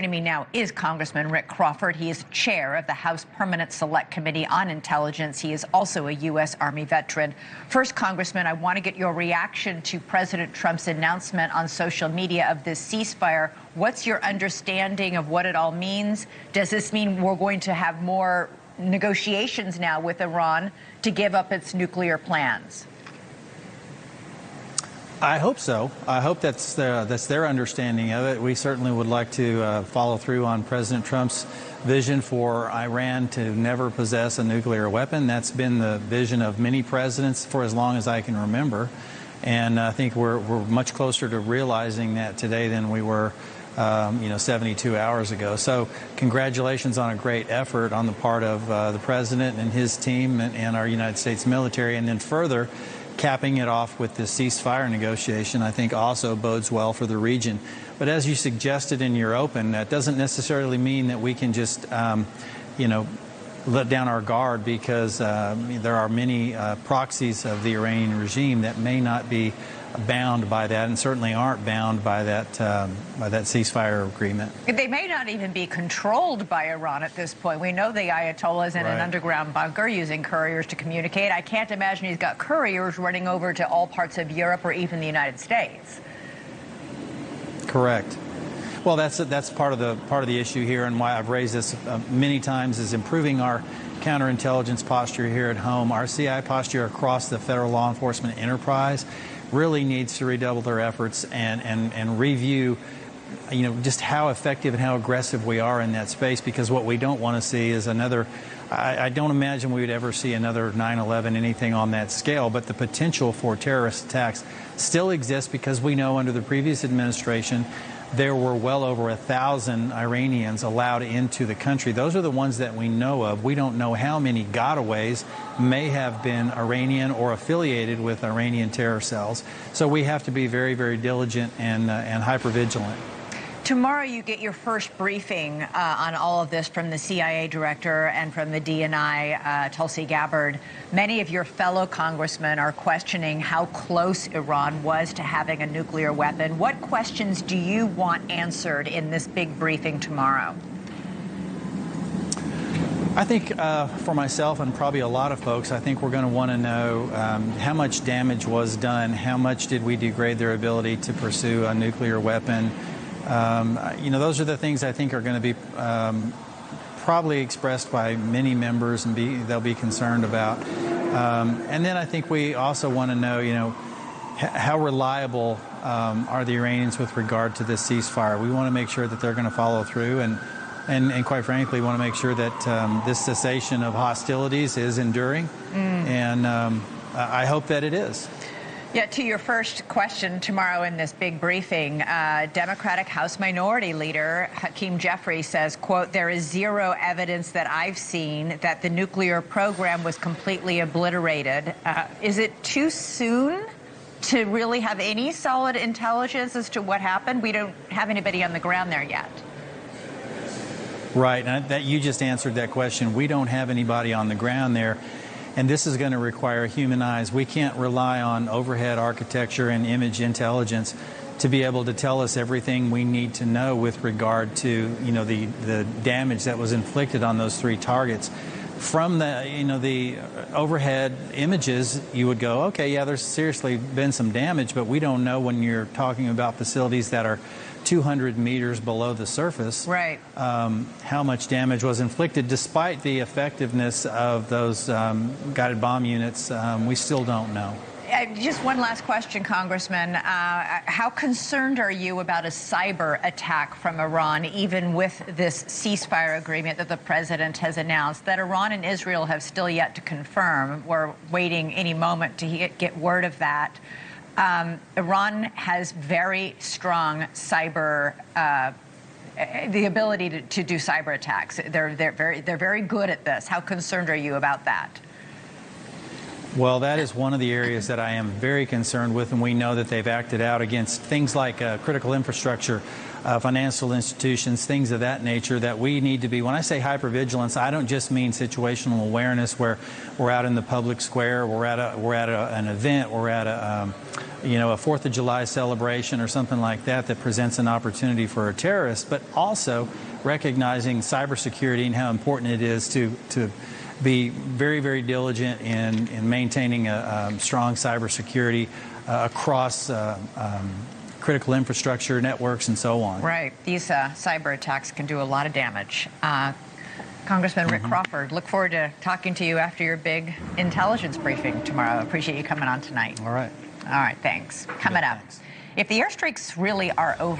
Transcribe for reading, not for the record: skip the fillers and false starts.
Joining me now is Congressman Rick Crawford. He is chair of the House Permanent Select Committee on Intelligence. He is also a U.S. Army veteran. First, Congressman, I want to get your reaction to President Trump's announcement on social media of this ceasefire. What's your understanding of what it all means? Does this mean we're going to have more negotiations now with Iran to give up its nuclear plans? I hope so. I hope that's their understanding of it. We certainly would like to follow through on President Trump's vision for Iran to never possess a nuclear weapon. That's been the vision of many presidents for as long as I can remember. And I think we're much closer to realizing that today than we were 72 hours ago. So congratulations on a great effort on the part of the president and his team and our United States military. And then further, capping it off with this ceasefire negotiation, I think also bodes well for the region. But as you suggested in your open, that doesn't necessarily mean that we can just, let down our guard, because there are many proxies of the Iranian regime that may not be bound by that, and certainly aren't bound by that ceasefire agreement. They may not even be controlled by Iran at this point. We know the Ayatollah is in an underground bunker using couriers to communicate. I can't imagine he's got couriers running over to all parts of Europe or even the United States. Correct. Well, that's part of the issue here, and why I've raised this many times, is improving our counterintelligence posture here at home. Our CI posture across the federal law enforcement enterprise really needs to redouble their efforts and review, just how effective and how aggressive we are in that space. Because what we don't want to see is another. I don't imagine we would ever see another 9/11, anything on that scale. But the potential for terrorist attacks still exists, because we know under the previous administration there were well over 1,000 Iranians allowed into the country. Those are the ones that we know of. We don't know how many gotaways may have been Iranian or affiliated with Iranian terror cells. So we have to be very, very diligent and hypervigilant. Tomorrow you get your first briefing on all of this from the CIA director and from the DNI, Tulsi Gabbard. Many of your fellow congressmen are questioning how close Iran was to having a nuclear weapon. What questions do you want answered in this big briefing tomorrow? I think for myself and probably a lot of folks, I think we're going to want to know how much damage was done, how much did we degrade their ability to pursue a nuclear weapon. Those are the things I think are going to be probably expressed by many members, and they'll be concerned about. And then I think we also want to know, how reliable are the Iranians with regard to this ceasefire. We want to make sure that they're going to follow through, and quite frankly, want to make sure that this cessation of hostilities is enduring. And I hope that it is. Yeah, to your first question tomorrow in this big briefing, Democratic House Minority Leader Hakeem Jeffries says, quote, "There is zero evidence that I've seen that the nuclear program was completely obliterated." Is it too soon to really have any solid intelligence as to what happened? We don't have anybody on the ground there yet. Right, and that you just answered that question. We don't have anybody on the ground there. And this is going to require human eyes. We can't rely on overhead architecture and image intelligence to be able to tell us everything we need to know with regard to, the damage that was inflicted on those three targets. From the overhead images, you would go, okay, yeah, there's seriously been some damage, but we don't know when you're talking about facilities that are 200 meters below the surface, right? How much damage was inflicted, despite the effectiveness of those guided bomb units. We still don't know. Just one last question, Congressman. How concerned are you about a cyber attack from Iran, even with this ceasefire agreement that the president has announced, that Iran and Israel have still yet to confirm? We're waiting any moment to get word of that. Iran has very strong cyber, the ability to do cyber attacks. They're very good at this. How concerned are you about that? Well, that is one of the areas that I am very concerned with, and we know that they've acted out against things like critical infrastructure financial institutions, things of that nature that we need to be. When I say hypervigilance, I don't just mean situational awareness where we're out in the public square, we're at an event, we're at a 4th of July celebration or something like that that presents an opportunity for a terrorist, but also recognizing cybersecurity and how important it is to be very, very diligent in maintaining a strong cybersecurity across critical infrastructure, networks, and so on. Right. These cyber attacks can do a lot of damage. Congressman Rick Crawford, look forward to talking to you after your big intelligence briefing tomorrow. Appreciate you coming on tonight. All right. All right, thanks. Coming up, if the airstrikes really are over,